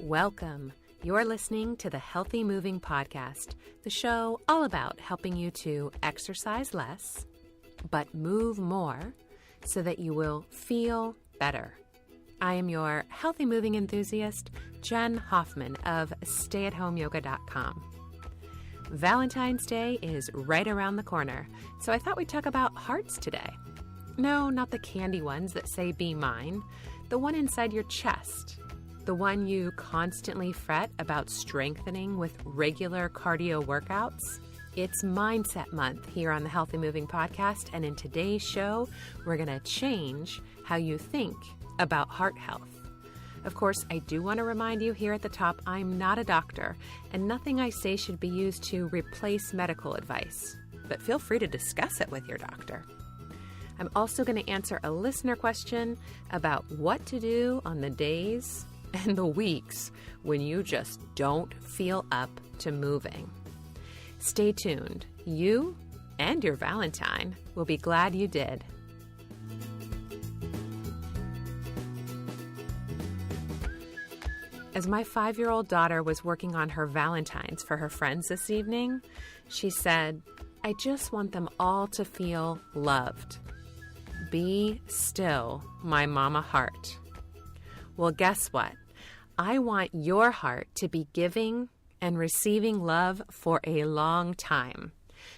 Welcome. You're listening to the Healthy Moving Podcast, the show all about helping you to exercise less, but move more so that you will feel better. I am your healthy moving enthusiast, Jen Hoffman of stayathomeyoga.com. Valentine's Day is right around the corner, so I thought we'd talk about hearts today. No, not the candy ones that say "be mine," the one inside your chest, the one you constantly fret about strengthening with regular cardio workouts. It's Mindset Month here on the Healthy Moving Podcast, and in today's show, we're going to change how you think about heart health. Of course, I do want to remind you here at the top, I'm not a doctor, and nothing I say should be used to replace medical advice, but feel free to discuss it with your doctor. I'm also going to answer a listener question about what to do on the days and the weeks when you just don't feel up to moving. Stay tuned. You and your Valentine will be glad you did. As my 5-year-old daughter was working on her Valentines for her friends this evening, she said, "I just want them all to feel loved. Be still, my mama heart." Well, guess what? I want your heart to be giving and receiving love for a long time.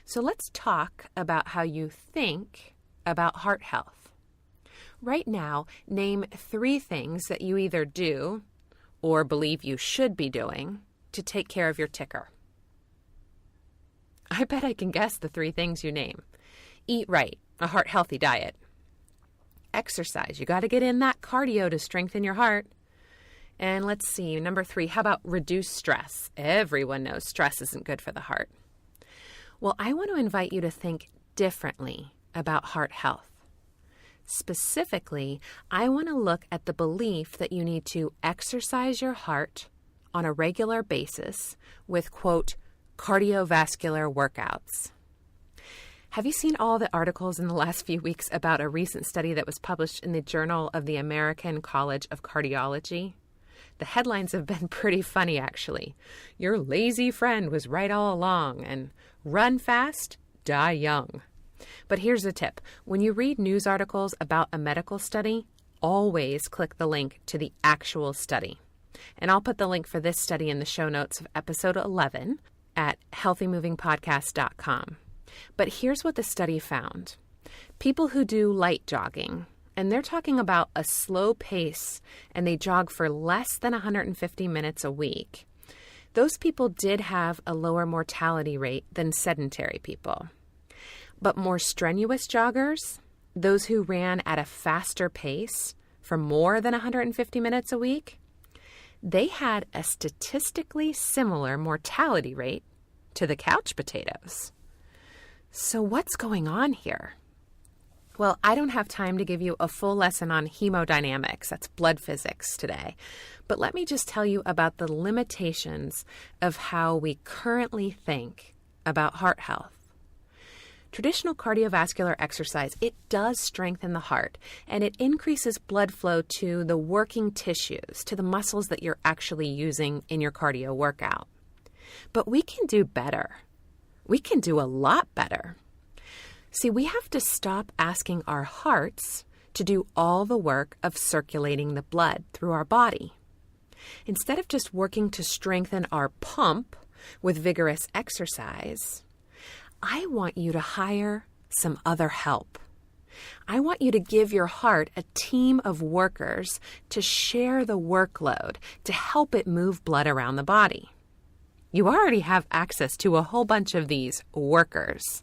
So let's talk about how you think about heart health. Right now, name 3 things that you either do or believe you should be doing to take care of your ticker. I bet I can guess the 3 things you name. Eat right, a heart-healthy diet. Exercise, you got to get in that cardio to strengthen your heart. And let's see, number 3, how about reduce stress? Everyone knows stress isn't good for the heart. Well, I want to invite you to think differently about heart health. Specifically, I want to look at the belief that you need to exercise your heart on a regular basis with, quote, cardiovascular workouts. Have you seen all the articles in the last few weeks about a recent study that was published in the Journal of the American College of Cardiology? The headlines have been pretty funny, actually. "Your lazy friend was right all along," and "Run fast, die young." But here's the tip. When you read news articles about a medical study, always click the link to the actual study. And I'll put the link for this study in the show notes of episode 11 at healthymovingpodcast.com. But here's what the study found. People who do light jogging, and they're talking about a slow pace, and they jog for less than 150 minutes a week, those people did have a lower mortality rate than sedentary people. But more strenuous joggers, those who ran at a faster pace for more than 150 minutes a week, they had a statistically similar mortality rate to the couch potatoes. So what's going on here? Well, I don't have time to give you a full lesson on hemodynamics, that's blood physics today, but let me just tell you about the limitations of how we currently think about heart health. Traditional cardiovascular exercise, it does strengthen the heart, and it increases blood flow to the working tissues, to the muscles that you're actually using in your cardio workout. But we can do better. We can do a lot better. See, we have to stop asking our hearts to do all the work of circulating the blood through our body. Instead of just working to strengthen our pump with vigorous exercise, I want you to hire some other help. I want you to give your heart a team of workers to share the workload, to help it move blood around the body. You already have access to a whole bunch of these workers.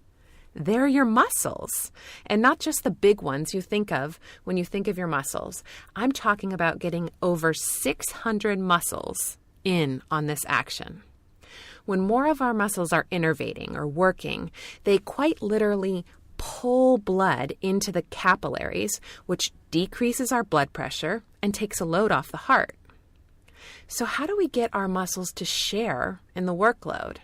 They're your muscles, and not just the big ones you think of when you think of your muscles. I'm talking about getting over 600 muscles in on this action. When more of our muscles are innervating or working, they quite literally pull blood into the capillaries, which decreases our blood pressure and takes a load off the heart. So how do we get our muscles to share in the workload?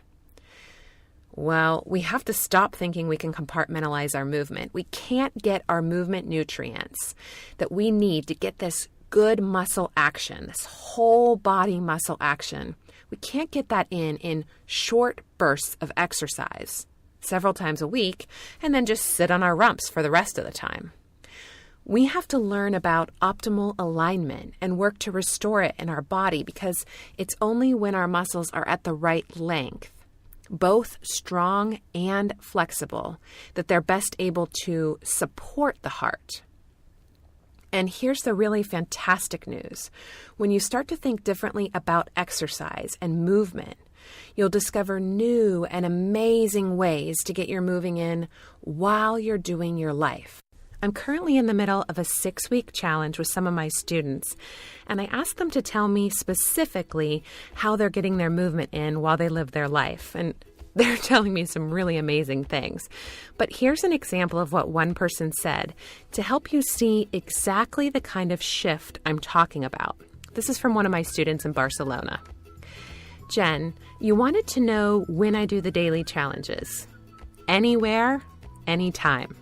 Well, we have to stop thinking we can compartmentalize our movement. We can't get our movement nutrients that we need to get this good muscle action, this whole body muscle action. We can't get that in short bursts of exercise, several times a week, and then just sit on our rumps for the rest of the time. We have to learn about optimal alignment and work to restore it in our body, because it's only when our muscles are at the right length, both strong and flexible, that they're best able to support the heart. And here's the really fantastic news. When you start to think differently about exercise and movement, you'll discover new and amazing ways to get your moving in while you're doing your life. I'm currently in the middle of a 6-week challenge with some of my students, and I asked them to tell me specifically how they're getting their movement in while they live their life. And they're telling me some really amazing things. But here's an example of what one person said to help you see exactly the kind of shift I'm talking about. This is from one of my students in Barcelona. Jen, you wanted to know when I do the daily challenges. Anywhere, anytime.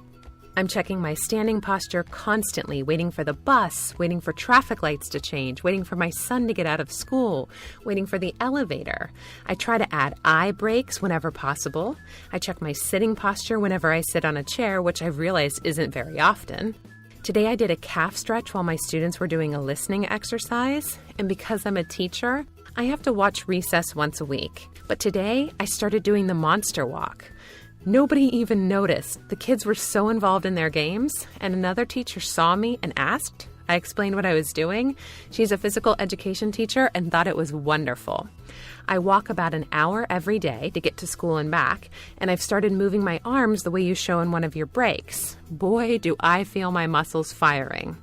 I'm checking my standing posture constantly, waiting for the bus, waiting for traffic lights to change, waiting for my son to get out of school, waiting for the elevator. I try to add eye breaks whenever possible. I check my sitting posture whenever I sit on a chair, which I've realized isn't very often. Today I did a calf stretch while my students were doing a listening exercise, and because I'm a teacher, I have to watch recess once a week. But today I started doing the monster walk. Nobody even noticed. The kids were so involved in their games, and another teacher saw me and asked. I explained what I was doing. She's a physical education teacher and thought it was wonderful. I walk about an hour every day to get to school and back, and I've started moving my arms the way you show in one of your breaks. Boy, do I feel my muscles firing.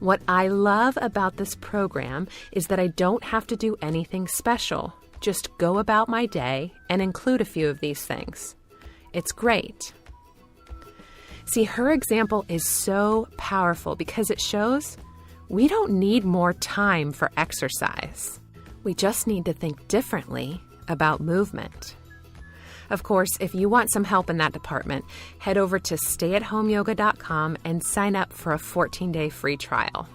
What I love about this program is that I don't have to do anything special. Just go about my day and include a few of these things. It's great. See, her example is so powerful because it shows we don't need more time for exercise. We just need to think differently about movement. Of course, if you want some help in that department, head over to stayathomeyoga.com and sign up for a 14-day free trial.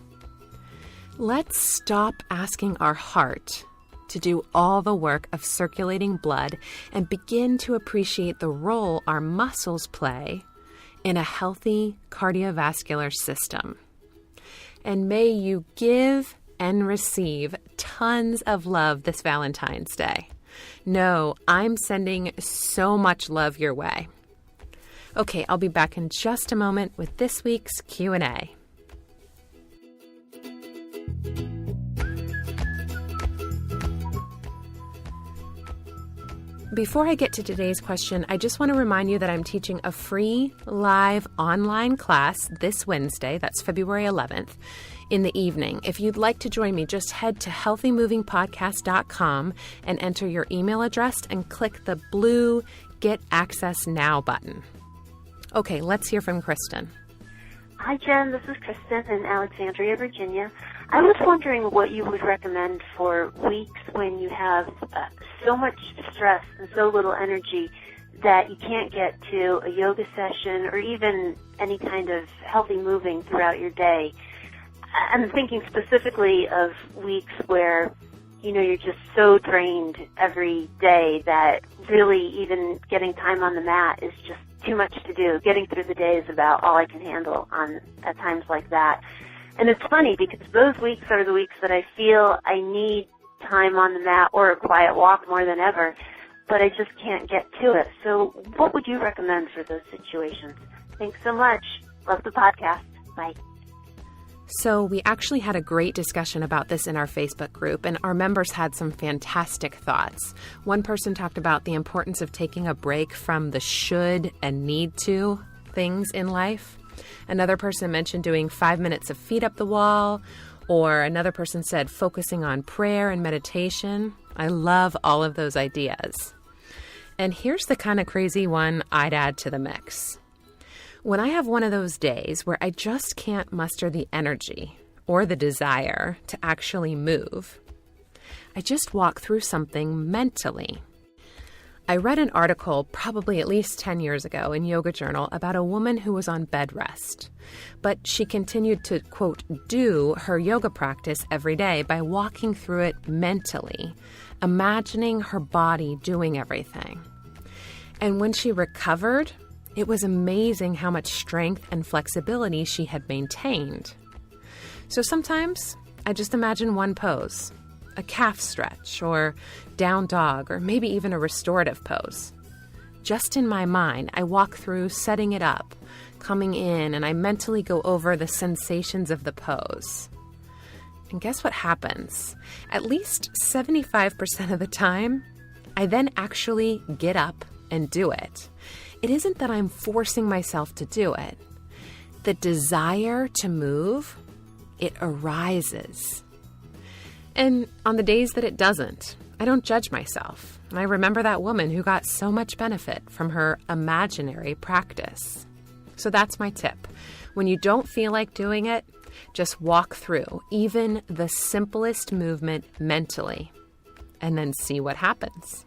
Let's stop asking our heart to do all the work of circulating blood and begin to appreciate the role our muscles play in a healthy cardiovascular system. And may you give and receive tons of love this Valentine's Day. No, I'm sending so much love your way. Okay, I'll be back in just a moment with this week's Q&A. Before I get to today's question, I just want to remind you that I'm teaching a free live online class this Wednesday, that's February 11th, in the evening. If you'd like to join me, just head to healthymovingpodcast.com and enter your email address and click the blue Get Access Now button. Okay, let's hear from Kristen. Hi, Jen. This is Kristen in Alexandria, Virginia. I was wondering what you would recommend for weeks when you have so much stress and so little energy that you can't get to a yoga session or even any kind of healthy moving throughout your day. I'm thinking specifically of weeks where, you're just so drained every day that really even getting time on the mat is just too much to do. Getting through the day is about all I can handle at times like that. And it's funny because those weeks are the weeks that I feel I need time on the mat or a quiet walk more than ever, but I just can't get to it. So what would you recommend for those situations? Thanks so much. Love the podcast. Bye. So we actually had a great discussion about this in our Facebook group, and our members had some fantastic thoughts. One person talked about the importance of taking a break from the should and need to things in life. Another person mentioned doing 5 minutes of feet up the wall, or another person said focusing on prayer and meditation. I love all of those ideas. And here's the kind of crazy one I'd add to the mix. When I have one of those days where I just can't muster the energy or the desire to actually move, I just walk through something mentally. I read an article probably at least 10 years ago in Yoga Journal about a woman who was on bed rest, but she continued to, quote, do her yoga practice every day by walking through it mentally, imagining her body doing everything. And when she recovered, it was amazing how much strength and flexibility she had maintained. So sometimes I just imagine one pose, a calf stretch or down dog, or maybe even a restorative pose. Just in my mind, I walk through setting it up, coming in, and I mentally go over the sensations of the pose. And guess what happens? At least 75% of the time, I then actually get up and do it. It isn't that I'm forcing myself to do it. The desire to move, it arises. And on the days that it doesn't, I don't judge myself. I remember that woman who got so much benefit from her imaginary practice. So that's my tip. When you don't feel like doing it, just walk through even the simplest movement mentally and then see what happens.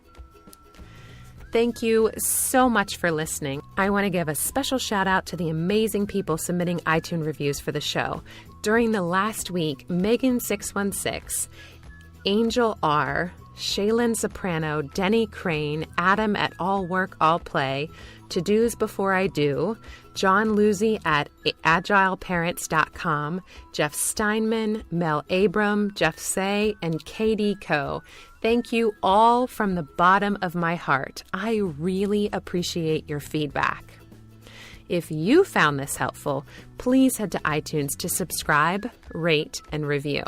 Thank you so much for listening. I want to give a special shout out to the amazing people submitting iTunes reviews for the show. During the last week, Megan616, Angel R., Shaylin Soprano, Denny Crane, Adam at All Work, All Play, To Do's Before I Do, John Luzzi at agileparents.com, Jeff Steinman, Mel Abram, Jeff Say, and Katie Coe. Thank you all from the bottom of my heart. I really appreciate your feedback. If you found this helpful, please head to iTunes to subscribe, rate, and review.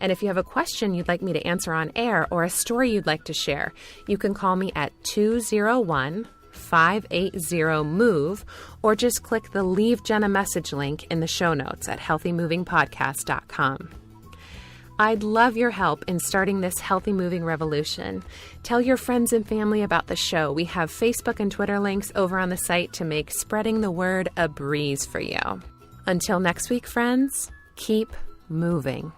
And if you have a question you'd like me to answer on air or a story you'd like to share, you can call me at 201-580-MOVE or just click the Leave Jen a Message link in the show notes at healthymovingpodcast.com. I'd love your help in starting this healthy moving revolution. Tell your friends and family about the show. We have Facebook and Twitter links over on the site to make spreading the word a breeze for you. Until next week, friends, keep moving.